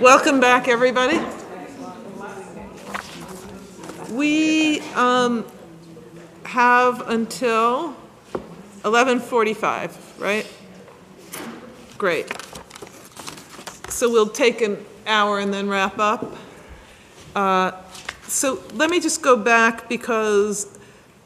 Welcome back, everybody. We have until 11:45, right? Great. So we'll take an hour and then wrap up. So let me just go back because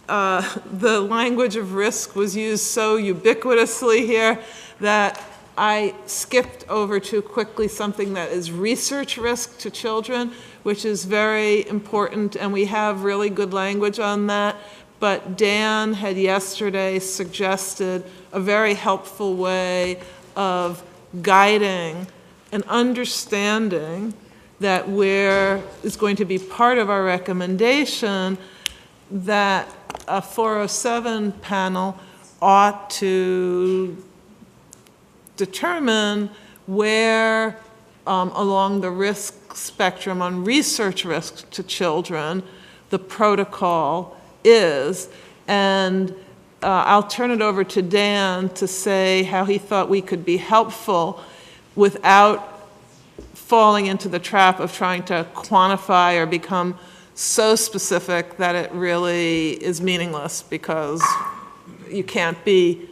the language of risk was used so ubiquitously here that I skipped over too quickly something that is research risk to children, which is very important, and we have really good language on that. But Dan had yesterday suggested a very helpful way of guiding and understanding that where is going to be part of our recommendation that a 407 panel ought to determine where along the risk spectrum on research risk to children the protocol is. And I'll turn it over to Dan to say how he thought we could be helpful without falling into the trap of trying to quantify or become so specific that it really is meaningless, because you can't be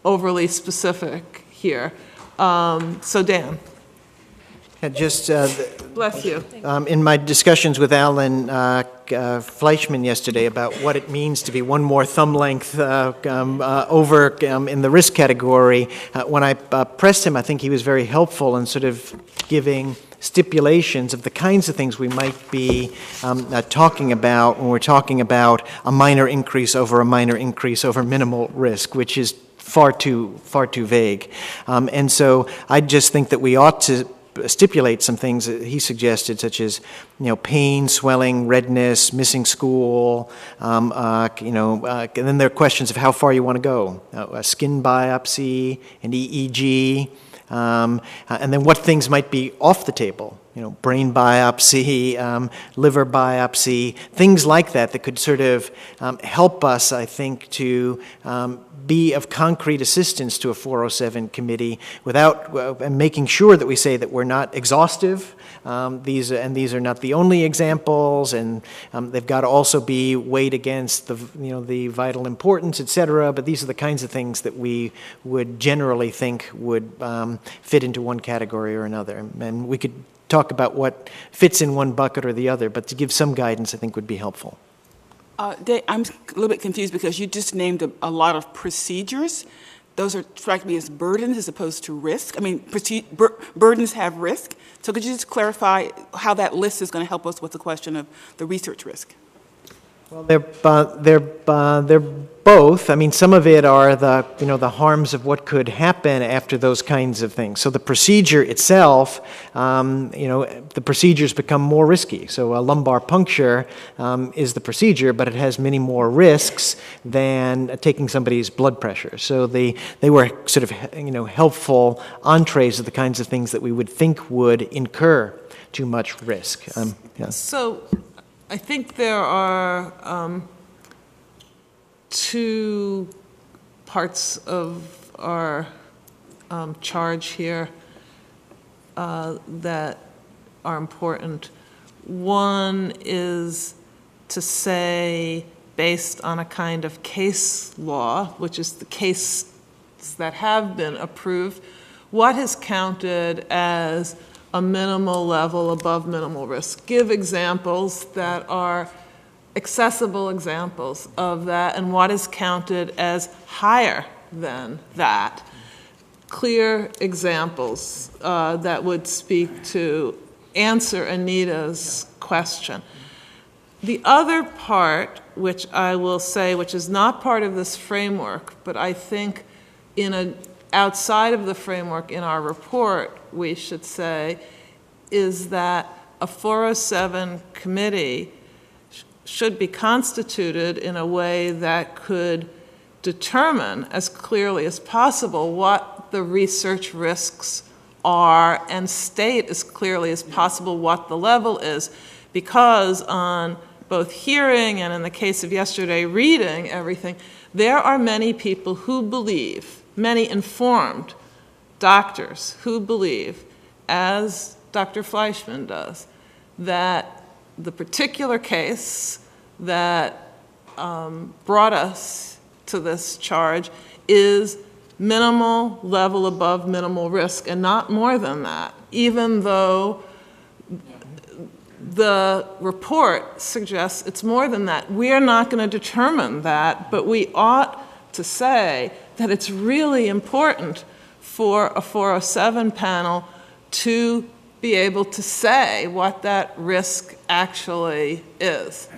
overly specific here. So Dan. Just bless you. In my discussions with Alan Fleischman yesterday about what it means to be one more thumb length over in the risk category, when I pressed him, I think he was very helpful in sort of giving stipulations of the kinds of things we might be talking about when we're talking about a minor increase over minimal risk, which is far too vague. And so I just think that we ought to stipulate some things that he suggested, such as, pain, swelling, redness, missing school, and then there are questions of how far you want to go, a skin biopsy, an EEG, and then what things might be off the table, brain biopsy, liver biopsy, things like that could sort of help us, I think, to be of concrete assistance to a 407 committee without making sure that we say that we're not exhaustive. These are not the only examples, and they've got to also be weighed against the vital importance, et cetera. But these are the kinds of things that we would generally think would fit into one category or another. And we could talk about what fits in one bucket or the other, but to give some guidance, I think, would be helpful. Dave, I'm a little bit confused because you just named a lot of procedures. Those strike me as burdens as opposed to risk. I mean, burdens have risk. So could you just clarify how that list is going to help us with the question of the research risk? Well, they're both. I mean, some of it are the harms of what could happen after those kinds of things. So the procedure itself, the procedures become more risky. So a lumbar puncture is the procedure, but it has many more risks than taking somebody's blood pressure. So they were sort of helpful entrees of the kinds of things that we would think would incur too much risk. Yeah. So I think there are two parts of our charge here that are important. One is to say, based on a kind of case law, which is the cases that have been approved, what is counted as a minimal level above minimal risk. Give examples that are accessible examples of that, and what is counted as higher than that. Clear examples that would speak to answer Anita's question. The other part, which I will say, which is not part of this framework, but I think outside of the framework in our report, we should say, is that a 407 committee should be constituted in a way that could determine as clearly as possible what the research risks are and state as clearly as possible what the level is, because on both hearing and in the case of yesterday reading everything, there are many people who believe, many informed doctors who believe, as Dr. Fleischman does, that the particular case that brought us to this charge is minimal level above minimal risk and not more than that, even though the report suggests it's more than that. We are not going to determine that, but we ought to say that it's really important for a 407 panel to be able to say what that risk actually is,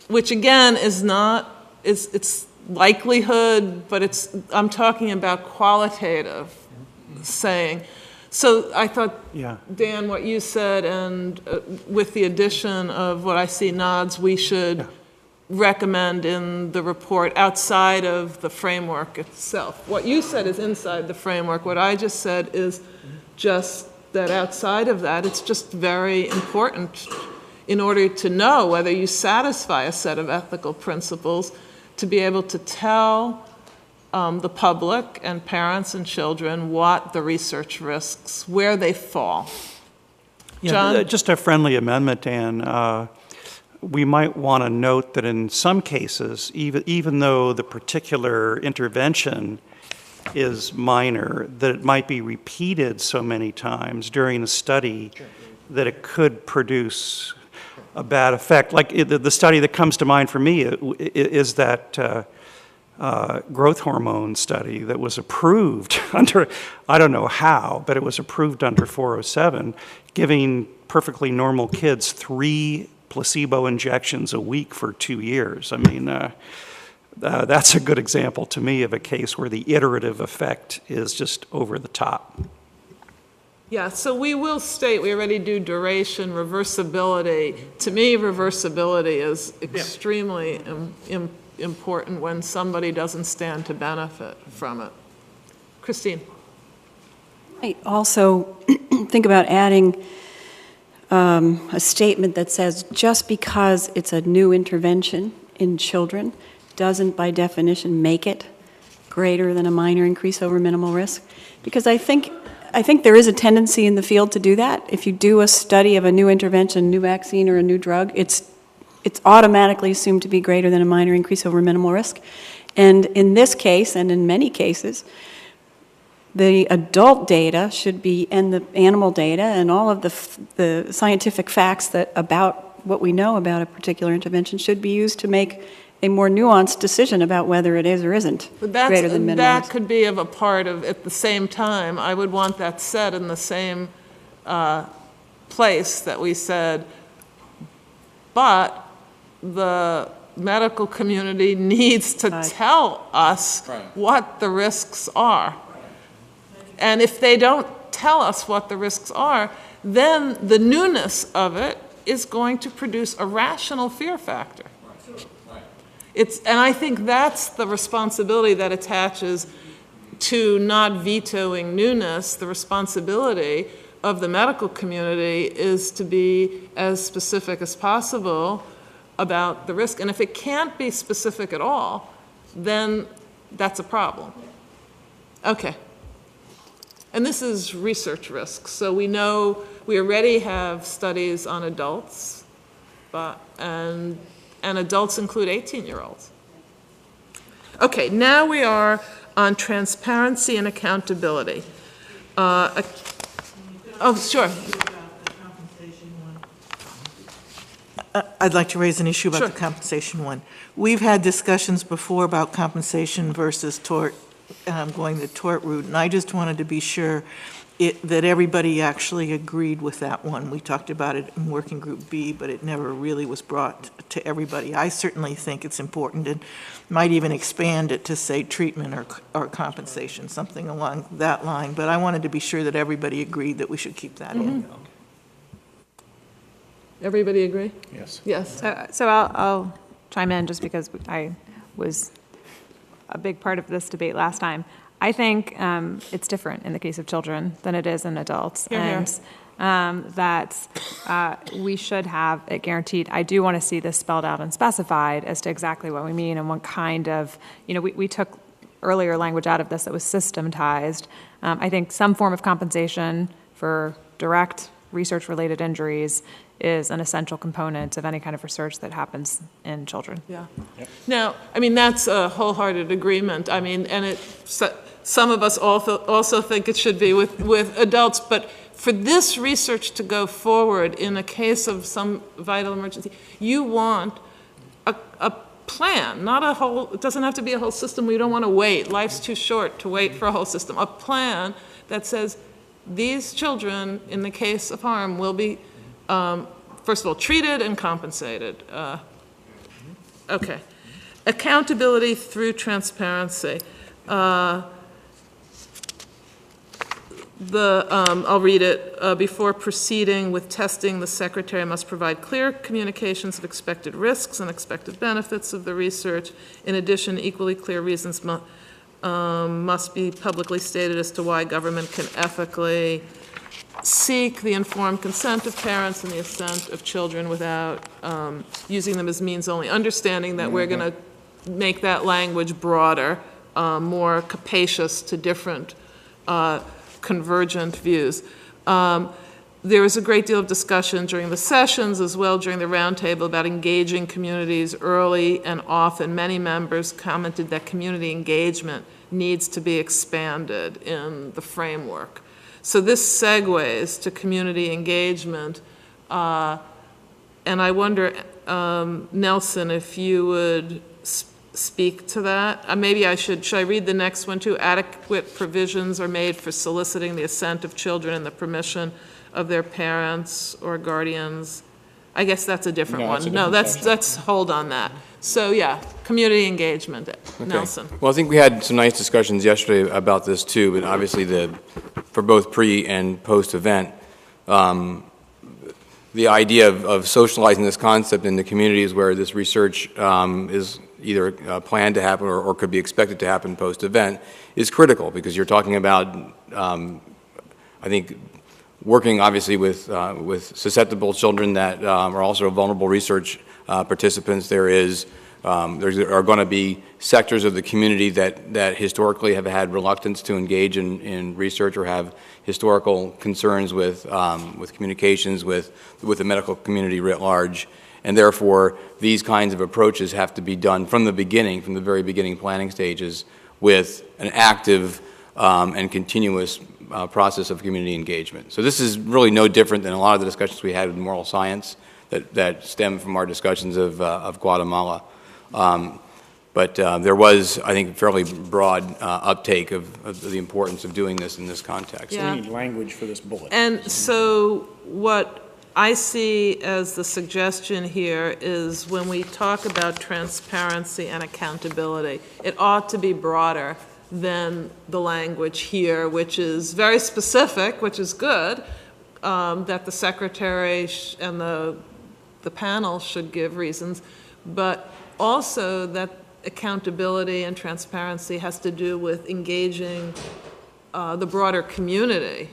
which again is not, it's likelihood, but I'm talking about qualitative saying. So I thought, Yeah. Dan, what you said, and with the addition of what I see nods, we should recommend in the report outside of the framework itself. What you said is inside the framework. What I just said is just that outside of that, it's just very important in order to know whether you satisfy a set of ethical principles to be able to tell the public and parents and children what the research risks, where they fall. Yeah, John? just a friendly amendment, Dan. We might want to note that in some cases, even though the particular intervention is minor, that it might be repeated so many times during the study that it could produce a bad effect. Like the study that comes to mind for me is that growth hormone study that was approved under, I don't know how, but it was approved under 407, giving perfectly normal kids 3 placebo injections a week for 2 years. I mean, that's a good example to me of a case where the iterative effect is just over the top. Yeah, so we will state, we already do duration, reversibility. To me, reversibility is extremely important when somebody doesn't stand to benefit from it. Christine? I also think about adding a statement that says just because it's a new intervention in children doesn't by definition make it greater than a minor increase over minimal risk. Because I think there is a tendency in the field to do that. If you do a study of a new intervention, new vaccine or a new drug, it's automatically assumed to be greater than a minor increase over minimal risk. And in this case, and in many cases, the adult data should be, and the animal data, and all of the scientific facts that about what we know about a particular intervention should be used to make a more nuanced decision about whether it is or isn't greater than minimal That risk. could be of a part of, at the same time, I would want that said in the same place that we said, but the medical community needs to tell us what the risks are. And if they don't tell us what the risks are, then the newness of it is going to produce a rational fear factor. And I think that's the responsibility that attaches to not vetoing newness. The responsibility of the medical community is to be as specific as possible about the risk. And if it can't be specific at all, then that's a problem. Okay. And this is research risk. So we know we already have studies on adults, and adults include 18-year-olds. Okay, now we are on transparency and accountability. Oh, sure. I'd like to raise an issue about Sure. the compensation one. We've had discussions before about compensation versus tort, going the tort route, and I just wanted to be sure that everybody actually agreed with that one. We talked about it in Working Group B, but it never really was brought to everybody. I certainly think it's important and might even expand it to say treatment or compensation, something along that line, but I wanted to be sure that everybody agreed that we should keep that in. Everybody agree? Yes. Yes. So I'll chime in just because I was a big part of this debate last time. I think it's different in the case of children than it is in adults. Hear, hear. And that we should have it guaranteed. I do want to see this spelled out and specified as to exactly what we mean and what kind of, we took earlier language out of this that was systematized. I think some form of compensation for direct research-related injuries is an essential component of any kind of research that happens in children. Yeah. Now, I mean, that's a wholehearted agreement. I mean, and some of us also think it should be with adults, but for this research to go forward in a case of some vital emergency, you want a plan, not a whole, it doesn't have to be a whole system. We don't want to wait. Life's too short to wait for a whole system. A plan that says these children, in the case of harm, will be, first of all, treated and compensated. Okay. Accountability through transparency. I'll read it. Before proceeding with testing, the secretary must provide clear communications of expected risks and expected benefits of the research. In addition, equally clear reasons must be publicly stated as to why government can ethically seek the informed consent of parents and the assent of children without using them as means only. Understanding that we're going to make that language broader, more capacious to different convergent views. There was a great deal of discussion during the sessions as well during the roundtable about engaging communities early and often. Many members commented that community engagement needs to be expanded in the framework. So this segues to community engagement. And I wonder, Nelson, if you would speak to that. Maybe should I read the next one too? Adequate provisions are made for soliciting the assent of children and the permission of their parents or guardians. I guess that's a different one. No, let's hold on that. So yeah, community engagement. Okay. Nelson. Well, I think we had some nice discussions yesterday about this too, but obviously for both pre and post event, the idea of socializing this concept in the communities where this research is either planned to happen or could be expected to happen post-event is critical, because you're talking about, I think, working obviously with susceptible children that are also vulnerable research participants. There are going to be sectors of the community that historically have had reluctance to engage in research or have historical concerns with communications with the medical community writ large. And therefore, these kinds of approaches have to be done from the beginning, from the very beginning planning stages, with an active and continuous process of community engagement. So this is really no different than a lot of the discussions we had with moral science that stem from our discussions of Guatemala. But there was, I think, fairly broad uptake of the importance of doing this in this context. Yeah. We need language for this bullet. And so what I see as the suggestion here is when we talk about transparency and accountability, it ought to be broader than the language here, which is very specific, which is good, that the secretary and the panel should give reasons, but also that accountability and transparency has to do with engaging the broader community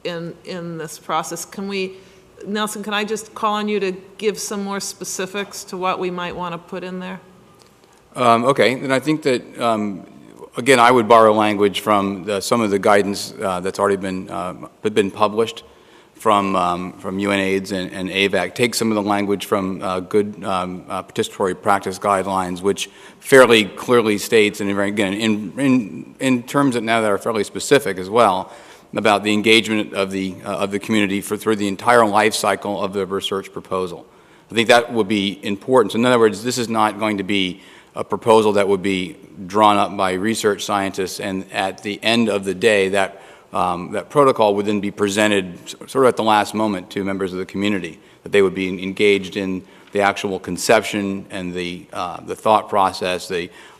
in this process. Nelson, can I just call on you to give some more specifics to what we might want to put in there? Okay, and I think that, again, I would borrow language from some of the guidance that's already been published from UNAIDS and AVAC. Take some of the language from good participatory practice guidelines, which fairly clearly states, and again, in terms that now that are fairly specific as well, about the engagement of the community through the entire life cycle of the research proposal. I think that would be important. So in other words, this is not going to be a proposal that would be drawn up by research scientists, and at the end of the day, that protocol would then be presented sort of at the last moment to members of the community, that they would be engaged in the actual conception and the thought process,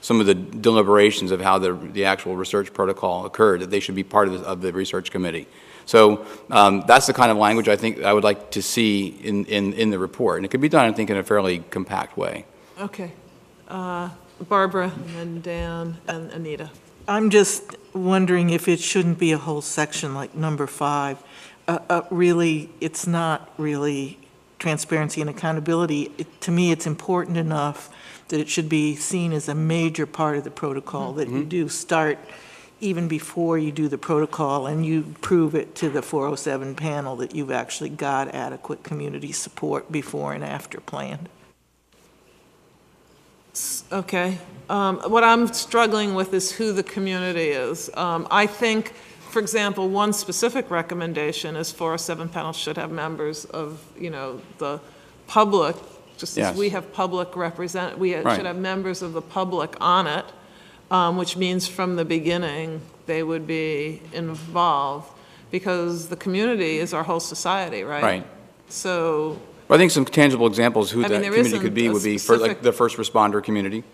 some of the deliberations of how the actual research protocol occurred, that they should be part of the research committee. So that's the kind of language I think I would like to see in the report. And it could be done, I think, in a fairly compact way. Okay. Barbara, and then Dan, and Anita. I'm just wondering if it shouldn't be a whole section like number 5. Really, it's not really transparency and accountability. To me, it's important enough that it should be seen as a major part of the protocol, that you do start even before you do the protocol and you prove it to the 407 panel that you've actually got adequate community support before and after planned. Okay. What I'm struggling with is who the community is. I think, for example, one specific recommendation is 407 panels should have members of, the public, just as Yes. we have public we Right. should have members of the public on it, which means from the beginning, they would be involved, because the community is our whole society, right? Right. So, Well, I think some tangible examples who I that mean, there community isn't could be a would be for specific- like the first responder community.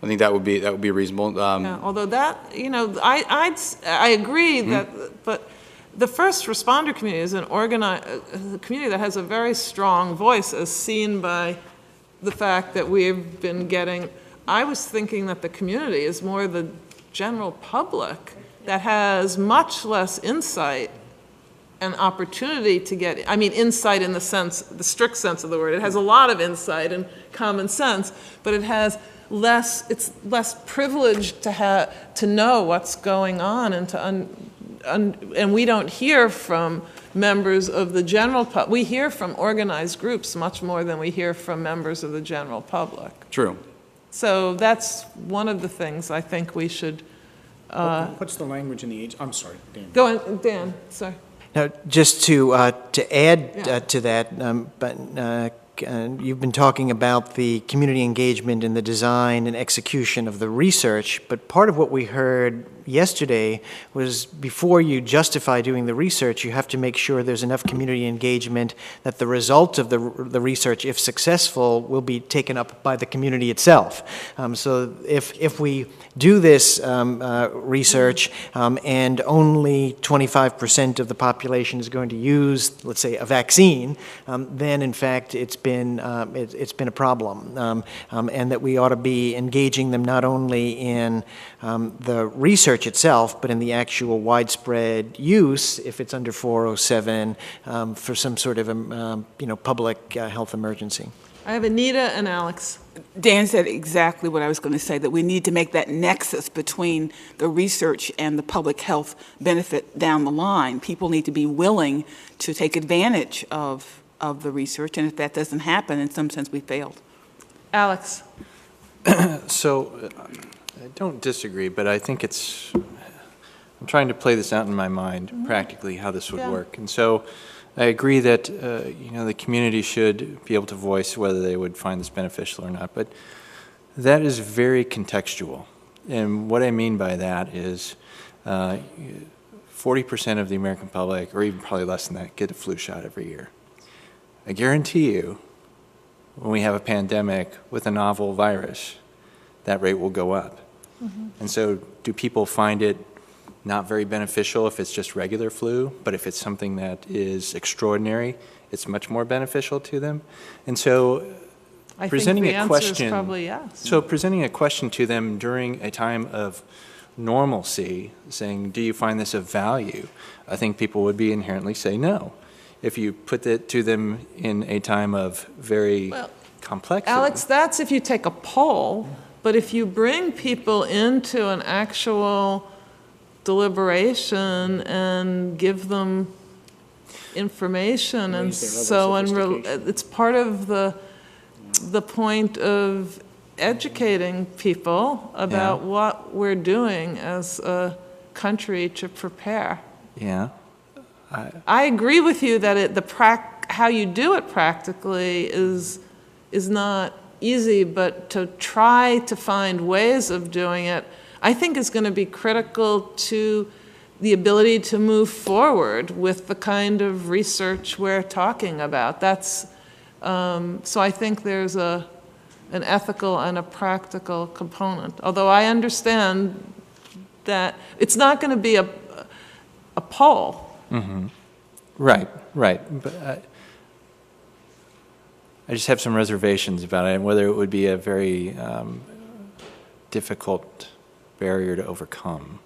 I think that would be reasonable. yeah, although that, I agree that, but the first responder community is a community that has a very strong voice, as seen by the fact that we've been getting. I was thinking that the community is more the general public that has much less insight and opportunity to get, insight in the strict sense of the word. It has a lot of insight and common sense, but it's less privileged to know what's going on and and we don't hear from members of the general public. We hear from organized groups much more than we hear from members of the general public. True. So that's one of the things I think we should. What's the language in the age? I'm sorry, Dan. Go on, Dan, sorry. Now, just to add Yeah. to that, you've been talking about the community engagement in the design and execution of the research, but part of what we heard yesterday was before you justify doing the research, you have to make sure there's enough community engagement that the result of the research, if successful, will be taken up by the community itself. So if we do this research and only 25% of the population is going to use, let's say, a vaccine, then in fact it's been a problem, and that we ought to be engaging them not only in the research itself, but in the actual widespread use, if it's under 407, for some sort of public health emergency. I have Anita and Alex. Dan said exactly what I was going to say, that we need to make that nexus between the research and the public health benefit down the line. People need to be willing to take advantage of the research, and if that doesn't happen, in some sense, we failed. Alex. So, I don't disagree, but I think I'm trying to play this out in my mind, practically, how this would Yeah. work. And so, I agree that, the community should be able to voice whether they would find this beneficial or not, but that is very contextual. And what I mean by that is 40% of the American public, or even probably less than that, get a flu shot every year. I guarantee you, when we have a pandemic with a novel virus, that rate will go up. Mm-hmm. And so do people find it not very beneficial if it's just regular flu, but if it's something that is extraordinary, it's much more beneficial to them? And so I think presenting the a answer question, is probably yes. so presenting a question to them during a time of normalcy, saying, do you find this of value? I think people would be inherently say no. If you put it to them in a time of very complexity. Alex, that's if you take a poll, but if you bring people into an actual deliberation and give them information and Raise their level of sophistication. it's part of the point of educating people about what we're doing as a country to prepare. Yeah. I agree with you that how you do it practically is not easy, but to try to find ways of doing it, I think is going to be critical to the ability to move forward with the kind of research we're talking about. That's so I think there's an ethical and a practical component. Although I understand that it's not going to be a poll. Mm-hmm. Right. But I just have some reservations about it, and whether it would be a very difficult barrier to overcome.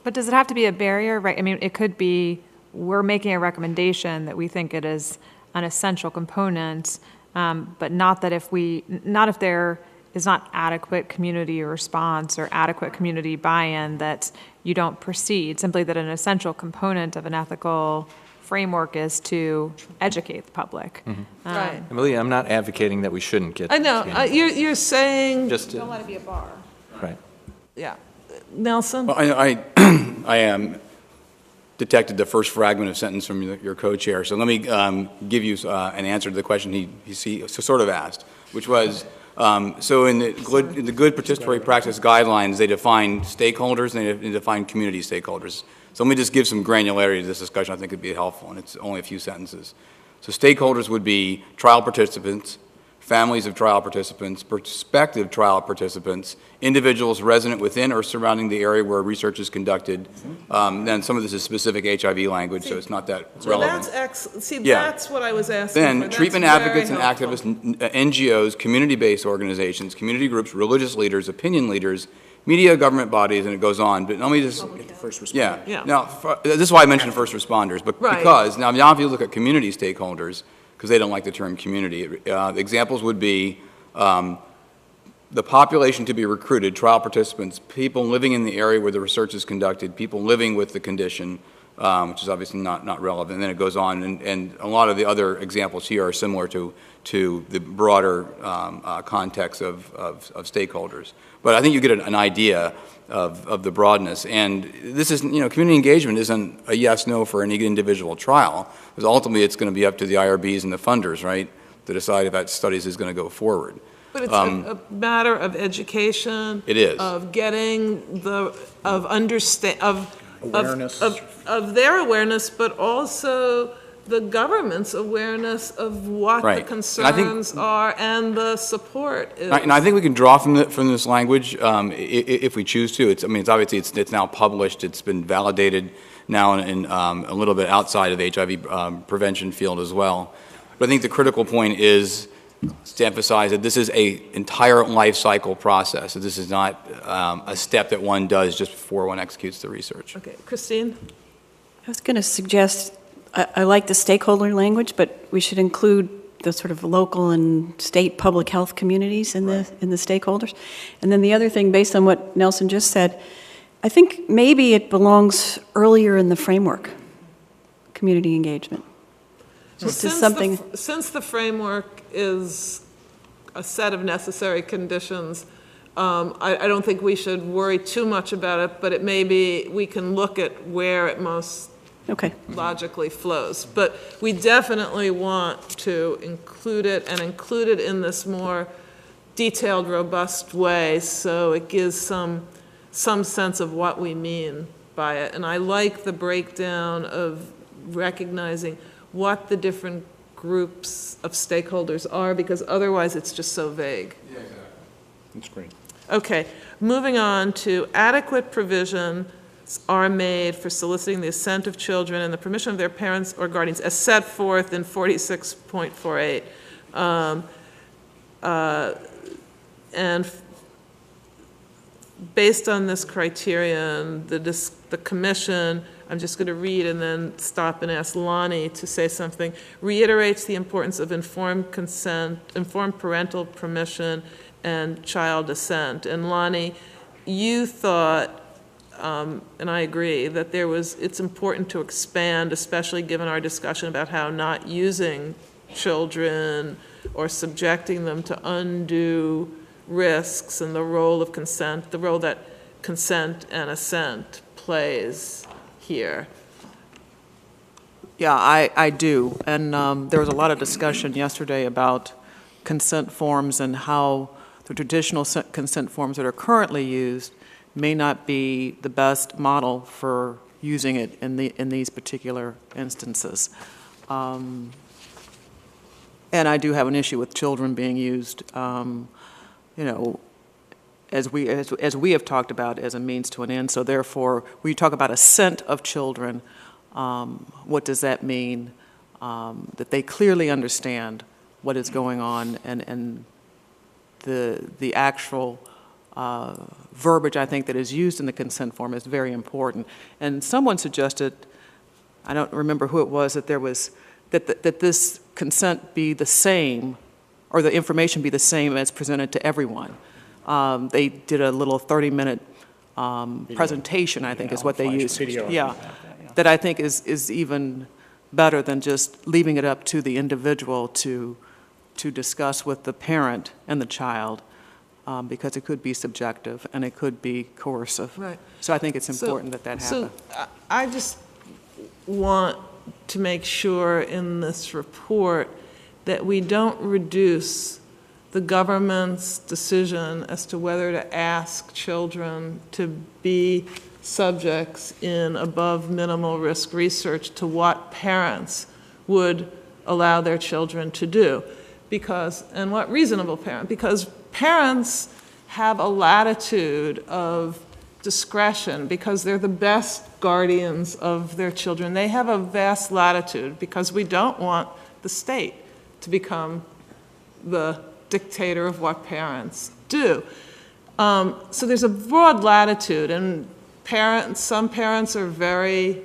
But does it have to be a barrier, right? I mean, it could be, we're making a recommendation that we think it is an essential component, but not if they're is not adequate community response or adequate community buy-in, that you don't proceed, simply that an essential component of an ethical framework is to educate the public. Right. Amelia, I'm not advocating that we shouldn't get. I know, you're saying, Just, Don't let it be a bar. right. yeah. Nelson? Well, I detected the first fragment of sentence from your co-chair, so let me give you an answer to the question he sort of asked, which was, so in the good participatory practice guidelines, they define stakeholders and they define community stakeholders. So let me just give some granularity to this discussion. I think it'd be helpful, and it's only a few sentences. So stakeholders would be trial participants, families of trial participants, prospective trial participants, individuals resident within or surrounding the area where research is conducted. Then some of this is specific HIV language, so it's not that relevant. That's what I was asking for. Then That's treatment very advocates and helpful. activists, NGOs, community-based organizations, community groups, religious leaders, opinion leaders, media, government bodies, and it goes on. But let me just, First responder. Yeah. Now, this is why I mentioned first responders, but Right. because, now if you look at community stakeholders, because they don't like the term community, examples would be the population to be recruited, trial participants, people living in the area where the research is conducted, people living with the condition, which is obviously not relevant. And then it goes on, and a lot of the other examples here are similar to the broader context of stakeholders. But I think you get an idea of the broadness. And this is, community engagement isn't a yes/no for any individual trial, because ultimately it's going to be up to the IRBs and the funders, right, to decide if that studies is going to go forward. But it's a matter of education. It is. Of getting Awareness. of their awareness, but also the government's awareness of what Right. the And concerns are and the support is. And I think we can draw from this language if we choose to. It's obviously it's now published. It's been validated now in a little bit outside of the HIV prevention field as well. But I think the critical point is to emphasize that this is an entire life cycle process. So this is not a step that one does just before one executes the research. Okay, Christine? I was going to suggest, I like the stakeholder language, but we should include the sort of local and state public health communities in the stakeholders. And then the other thing, based on what Nelson just said, I think maybe it belongs earlier in the framework, community engagement. Just as something. Since the framework is a set of necessary conditions, I don't think we should worry too much about it, but it may be, we can look at where it most logically flows. But we definitely want to include it, and include it in this more detailed, robust way, so it gives some sense of what we mean by it. And I like the breakdown of recognizing what the different groups of stakeholders are, because otherwise it's just so vague. Yeah, exactly. That's great. Okay, moving on to adequate provisions are made for soliciting the assent of children and the permission of their parents or guardians as set forth in 46.48. And based on this criterion, the commission, I'm just going to read and then stop and ask Lonnie to say something, reiterates the importance of informed consent, informed parental permission, and child assent. And Lonnie, you thought, and I agree, that it's important to expand, especially given our discussion about how not using children or subjecting them to undue risks and the role of consent, the role that consent and assent plays here. Yeah, I do. And there was a lot of discussion yesterday about consent forms and how the traditional consent forms that are currently used may not be the best model for using it in these particular instances. And I do have an issue with children being used, as we have talked about, as a means to an end. So therefore, when you talk about assent of children, what does that mean? That they clearly understand what is going on, and the actual verbiage, I think, that is used in the consent form is very important. And someone suggested, I don't remember who it was, that there was that this consent be the same or the information be the same as presented to everyone. They did a little 30-minute presentation, I think, is what they used. Yeah, that I think is even better than just leaving it up to the individual to discuss with the parent and the child, because it could be subjective and it could be coercive. Right. So I think it's important that happen. So I just want to make sure in this report that we don't reduce the government's decision as to whether to ask children to be subjects in above minimal risk research to what parents would allow their children to do. And what reasonable parent, because parents have a latitude of discretion because they're the best guardians of their children. They have a vast latitude because we don't want the state to become the dictator of what parents do. So there's a broad latitude, and some parents are very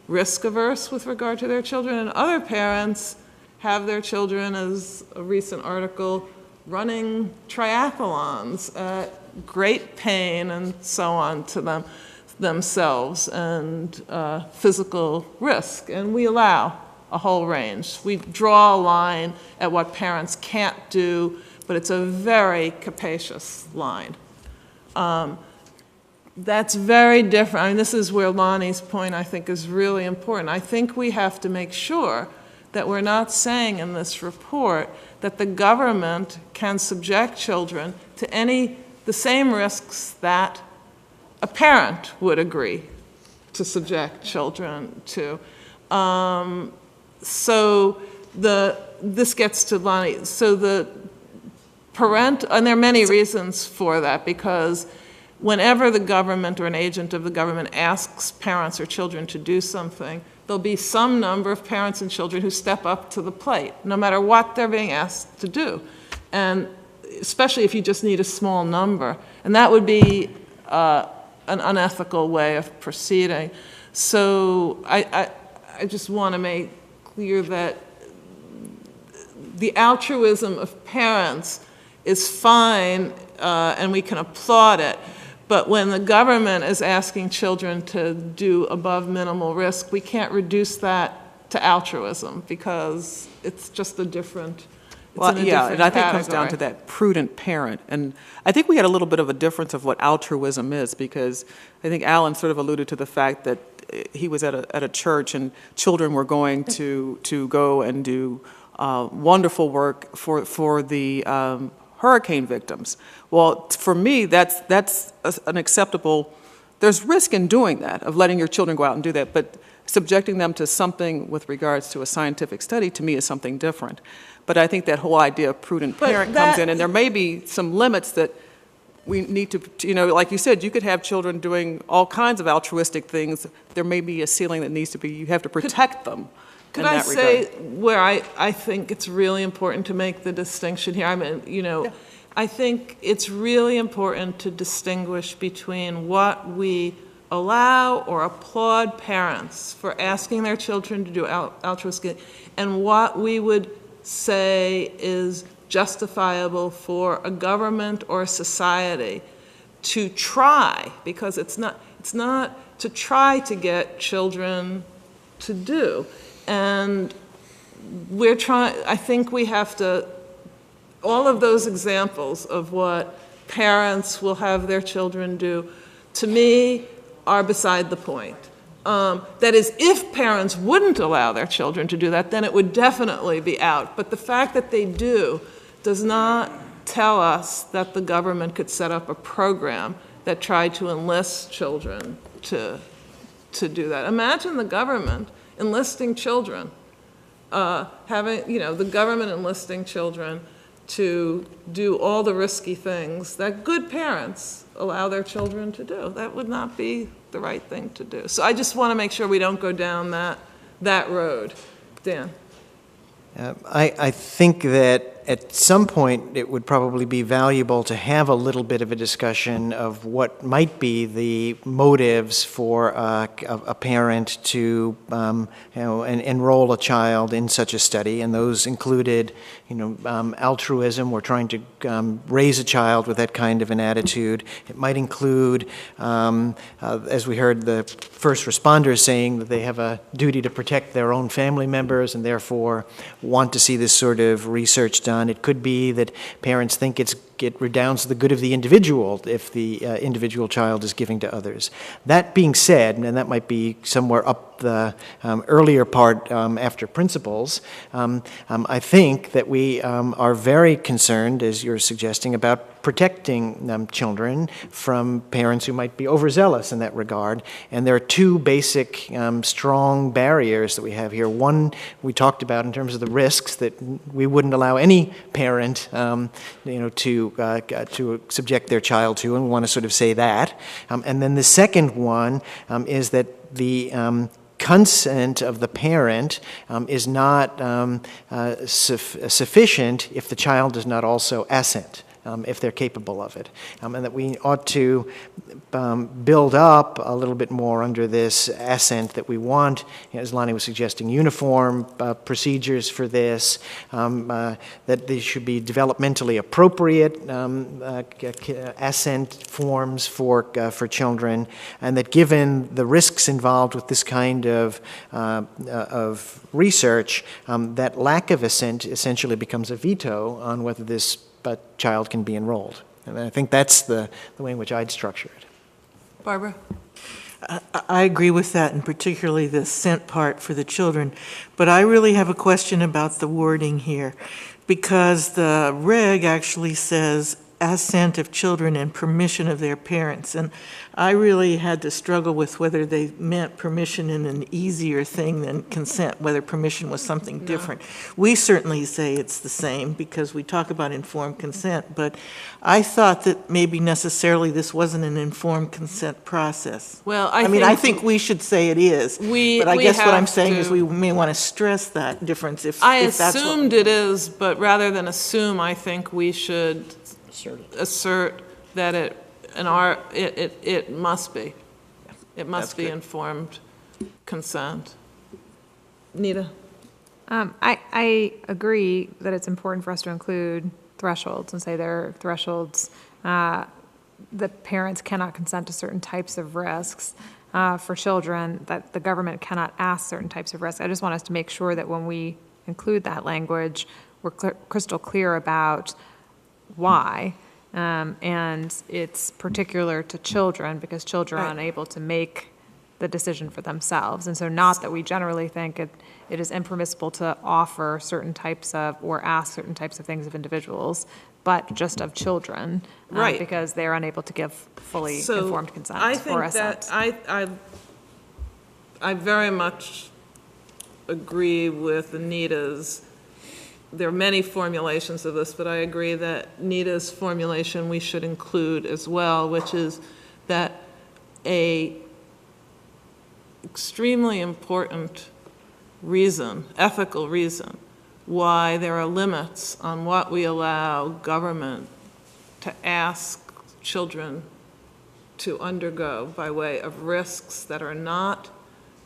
risk averse with regard to their children, and other parents have their children, as a recent article, running triathlons at great pain and so on to themselves, and physical risk. And we allow a whole range. We draw a line at what parents can't do, but it's a very capacious line. That's very different. I mean, this is where Lonnie's point, I think, is really important. I think we have to make sure that we're not saying in this report that the government can subject children to the same risks that a parent would agree to subject children to. This gets to Lonnie. So the and there are many reasons for that, because whenever the government or an agent of the government asks parents or children to do something, there'll be some number of parents and children who step up to the plate, no matter what they're being asked to do. And especially if you just need a small number. And that would be an unethical way of proceeding. So I just want to make clear that the altruism of parents is fine, and we can applaud it. But when the government is asking children to do above minimal risk, we can't reduce that to altruism, because it's just a different, and I think it comes down to that prudent parent. And I think we had a little bit of a difference of what altruism is, because I think Alan sort of alluded to the fact that he was at a church and children were going to go and do wonderful work for the hurricane victims. Well, for me, that's an acceptable. There's risk in doing that, of letting your children go out and do that, but subjecting them to something with regards to a scientific study, to me, is something different. But I think that whole idea of prudent parent comes in, and there may be some limits that we need to, like you said, you could have children doing all kinds of altruistic things. There may be a ceiling that needs to be, you have to protect them. Could I say where I think it's really important to make the distinction here? I mean, I think it's really important to distinguish between what we allow or applaud parents for asking their children to do altruistic, and what we would say is justifiable for a government or a society to try, because it's not to try to get children to do. And I think we have to, all of those examples of what parents will have their children do, to me, are beside the point. That is, if parents wouldn't allow their children to do that, then it would definitely be out. But the fact that they do does not tell us that the government could set up a program that tried to enlist children to do that. Imagine the government enlisting children, the government enlisting children to do all the risky things that good parents allow their children to do. That would not be the right thing to do. So I just want to make sure we don't go down that road. Dan? I think that at some point, it would probably be valuable to have a little bit of a discussion of what might be the motives for a parent to, enroll a child in such a study, and those included, altruism. We're trying to raise a child with that kind of an attitude. It might include, as we heard the first responders saying, that they have a duty to protect their own family members and therefore want to see this sort of research done. It could be that parents think it redounds to the good of the individual if the individual child is giving to others. That being said, and that might be somewhere up the earlier part after principles, I think that we are very concerned, as you're suggesting, about protecting children from parents who might be overzealous in that regard. And there are two basic strong barriers that we have here. One we talked about in terms of the risks, that we wouldn't allow any parent to subject their child to, and we want to sort of say that. And then the second one is that the consent of the parent is not sufficient if the child does not also assent. If they're capable of it. And that we ought to build up a little bit more under this assent that we want, as Lonnie was suggesting, uniform procedures for this, that they should be developmentally appropriate assent forms for children, and that given the risks involved with this kind of research, that lack of assent essentially becomes a veto on whether this child can be enrolled. And I think that's the way in which I'd structure it. Barbara? I agree with that, and particularly the assent part for the children. But I really have a question about the wording here, because the reg actually says assent of children and permission of their parents. And I really had to struggle with whether they meant permission in an easier thing than consent, whether permission was something different. We certainly say it's the same because we talk about informed consent, but I thought that maybe necessarily this wasn't an informed consent process. Well, I think we should say it is. But I guess what I'm saying is we may want to stress that difference if that's what. I assumed it is, but rather than assume, I think we should assert that it must be. It must be informed consent. Nita? I agree that it's important for us to include thresholds and say there are thresholds. The parents cannot consent to certain types of risks for children, that the government cannot ask certain types of risks. I just want us to make sure that when we include that language, we're crystal clear about why. And it's particular to children because children are unable to make the decision for themselves. And so not that we generally think it is impermissible to offer certain types of or ask certain types of things of individuals, but just of children, because they're unable to give fully informed consent or assent. I very much agree with Anita's. There are many formulations of this, but I agree that Nita's formulation we should include as well, which is that a extremely important reason, ethical reason, why there are limits on what we allow government to ask children to undergo by way of risks that are not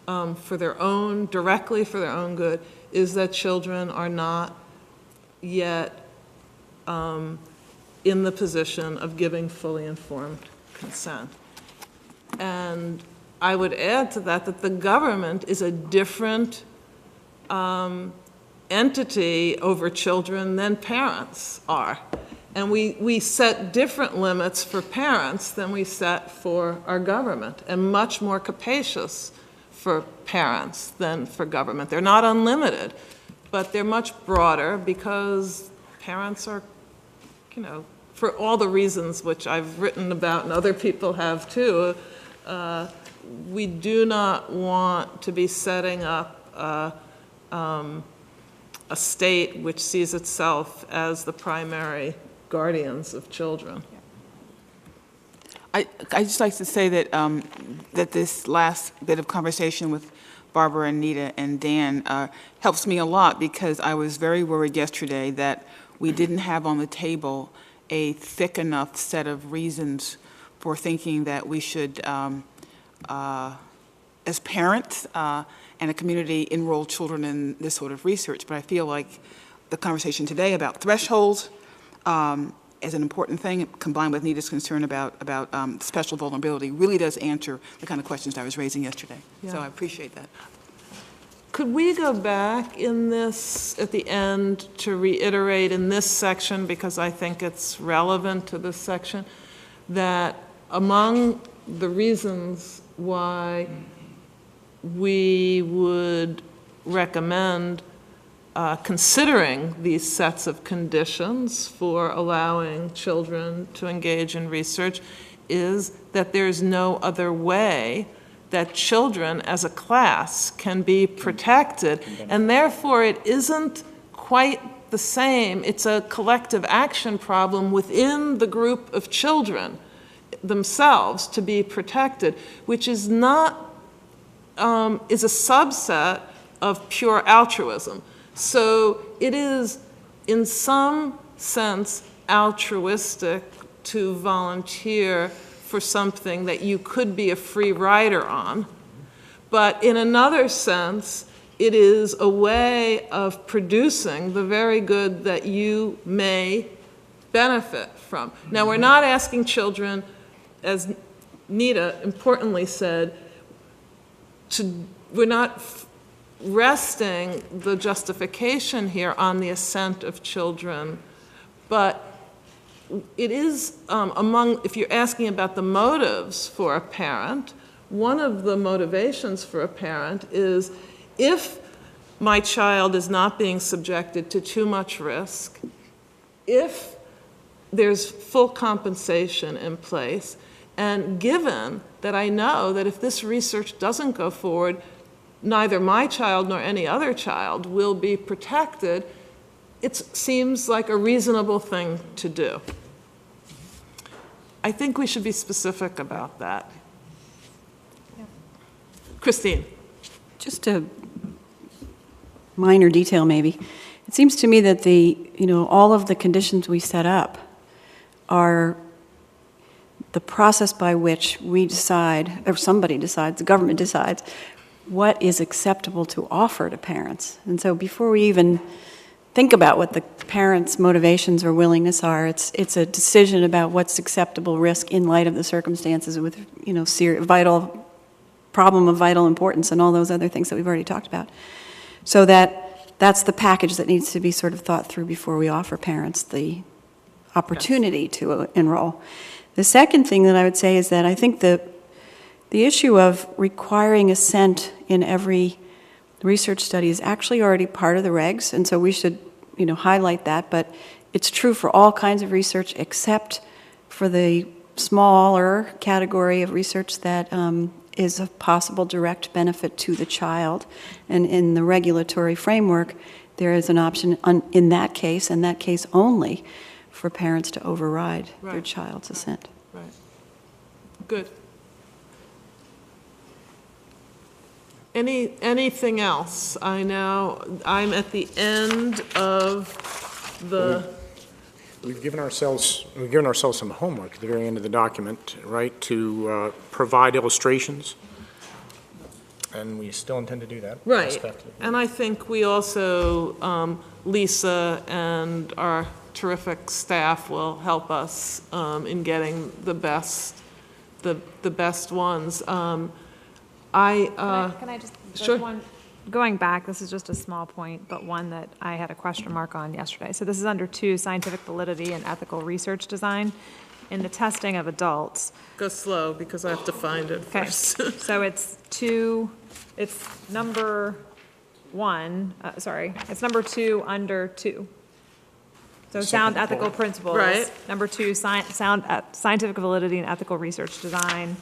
directly for their own good, is that children are not yet in the position of giving fully informed consent. And I would add to that the government is a different entity over children than parents are. And we set different limits for parents than we set for our government, and much more capacious for parents than for government. They're not unlimited, but they're much broader because parents are, for all the reasons which I've written about and other people have too, we do not want to be setting up a state which sees itself as the primary guardians of children. I just like to say that that this last bit of conversation with Barbara and Nita and Dan helps me a lot, because I was very worried yesterday that we didn't have on the table a thick enough set of reasons for thinking that we should, as parents and a community, enroll children in this sort of research. But I feel like the conversation today about thresholds is an important thing, combined with Nita's concern about special vulnerability, really does answer the kind of questions I was raising yesterday. So Yeah. I appreciate that. Could we go back in this, at the end, to reiterate in this section, because I think it's relevant to this section, that among the reasons why we would recommend considering these sets of conditions for allowing children to engage in research is that there's no other way that children as a class can be protected, and therefore it isn't quite the same. It's a collective action problem within the group of children themselves to be protected, which is not, is a subset of pure altruism. So it is, in some sense, altruistic to volunteer for something that you could be a free rider on. But in another sense, it is a way of producing the very good that you may benefit from. Now, we're not asking children, as Nita importantly said, we're not resting the justification here on the assent of children, but it is if you're asking about the motives for a parent, one of the motivations for a parent is if my child is not being subjected to too much risk, if there's full compensation in place, and given that I know that if this research doesn't go forward, neither my child nor any other child will be protected, it seems like a reasonable thing to do. I think we should be specific about that. Yeah. Christine. Just a minor detail, maybe. It seems to me that all of the conditions we set up are the process by which we decide, or somebody decides, the government decides, what is acceptable to offer to parents. And so before we even think about what the parents' motivations or willingness are, it's a decision about what's acceptable risk in light of the circumstances with, vital problem of vital importance and all those other things that we've already talked about. So that's the package that needs to be sort of thought through before we offer parents the opportunity to enroll. The second thing that I would say is that I think the issue of requiring assent in every research study is actually already part of the regs, and so we should, highlight that. But it's true for all kinds of research except for the smaller category of research that is of possible direct benefit to the child. And in the regulatory framework, there is an option in that case, and that case only, for parents to override their child's assent. Right. Good. Anything else? I know I'm at the end of the. We've given ourselves some homework at the very end of the document, right, to provide illustrations, and we still intend to do that. Right, and I think we also, Lisa and our terrific staff will help us in getting the best ones. Can I just, sure. one, going back, this is just a small point, but one that I had a question mark on yesterday. So this is under 2, scientific validity and ethical research design. In the testing of adults. Go slow, because I have to find it first. So it's number 1, it's number 2 under 2. So sound ethical principles. Right. Number 2, scientific validity and ethical research design.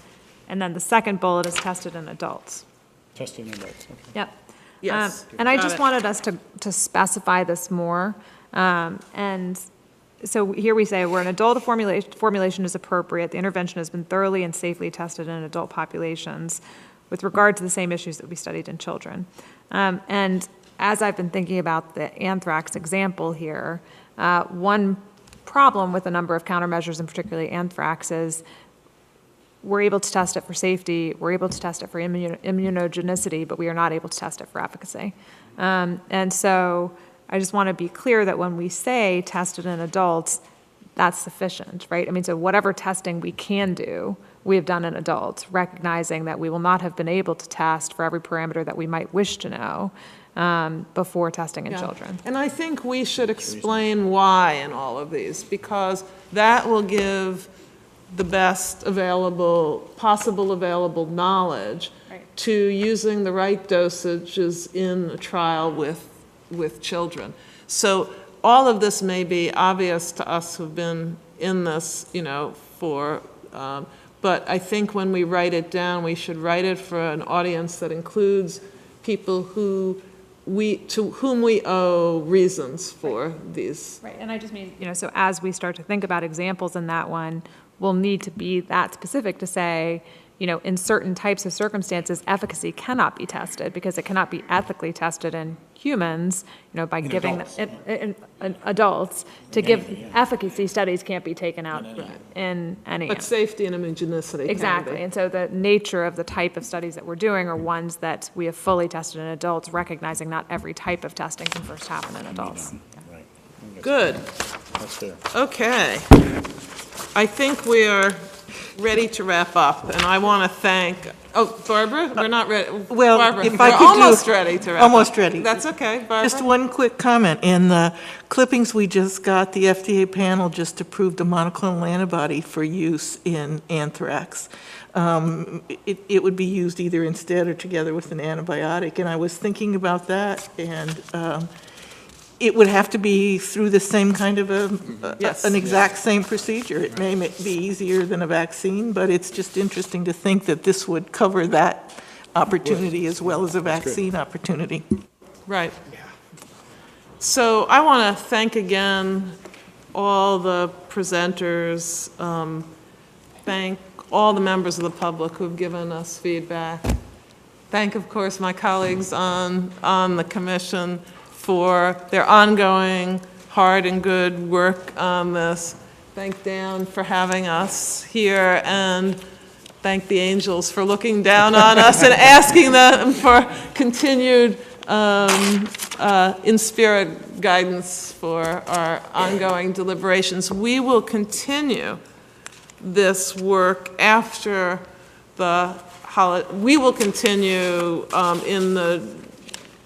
And then the second bullet is tested in adults. Testing adults. Okay. Yep. Yes. And I Got just it. wanted us to specify this more. And so here we say, where an adult formulation is appropriate, the intervention has been thoroughly and safely tested in adult populations with regard to the same issues that we studied in children. And as I've been thinking about the anthrax example here, one problem with a number of countermeasures, and particularly anthrax, is we're able to test it for safety, we're able to test it for immunogenicity, but we are not able to test it for efficacy. And so I just want to be clear that when we say tested in adults, that's sufficient, right? I mean, so whatever testing we can do, we have done in adults, recognizing that we will not have been able to test for every parameter that we might wish to know before testing in Yeah. children. And I think we should explain why in all of these, because that will give the best possible available knowledge to using the right dosages in a trial with children. So all of this may be obvious to us who've been in this, but I think when we write it down, we should write it for an audience that includes people to whom we owe reasons for these. Right, and I just mean, so as we start to think about examples in that one, we'll need to be that specific to say, in certain types of circumstances, efficacy cannot be tested because it cannot be ethically tested in humans, by giving adults to give efficacy studies can't be taken out in any. But safety and immunogenicity can be. Exactly, and so the nature of the type of studies that we're doing are ones that we have fully tested in adults, recognizing not every type of testing can first happen in adults. Right. Good. That's fair. Okay. I think we are ready to wrap up, and I want to thank, Barbara, we're not ready. Well, Barbara, if I we're could almost ready to wrap up. Almost ready. That's okay, Barbara. Just one quick comment. In the clippings we just got, the FDA panel just approved a monoclonal antibody for use in anthrax. It would be used either instead or together with an antibiotic, and I was thinking about that, and it would have to be through the same kind of an exact same procedure. It may be easier than a vaccine, but it's just interesting to think that this would cover that opportunity as well as a vaccine opportunity. Right. So I want to thank again all the presenters, thank all the members of the public who've given us feedback. Thank, of course, my colleagues on the commission for their ongoing hard and good work on this. Thank Dan for having us here, and thank the angels for looking down on us and asking them for continued in-spirit guidance for our ongoing deliberations. We will continue this work after the holiday. We will continue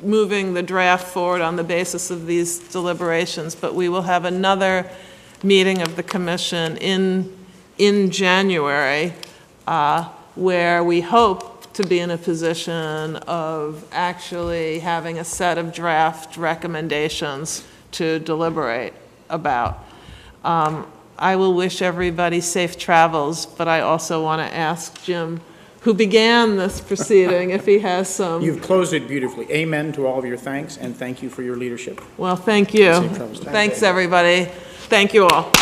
moving the draft forward on the basis of these deliberations, but we will have another meeting of the commission in January where we hope to be in a position of actually having a set of draft recommendations to deliberate about. I will wish everybody safe travels, but I also want to ask Jim, who began this proceeding, if he has some. You've closed it beautifully. Amen to all of your thanks, and thank you for your leadership. Well, thank you. Safe travels. Thanks, everybody. Thank you all.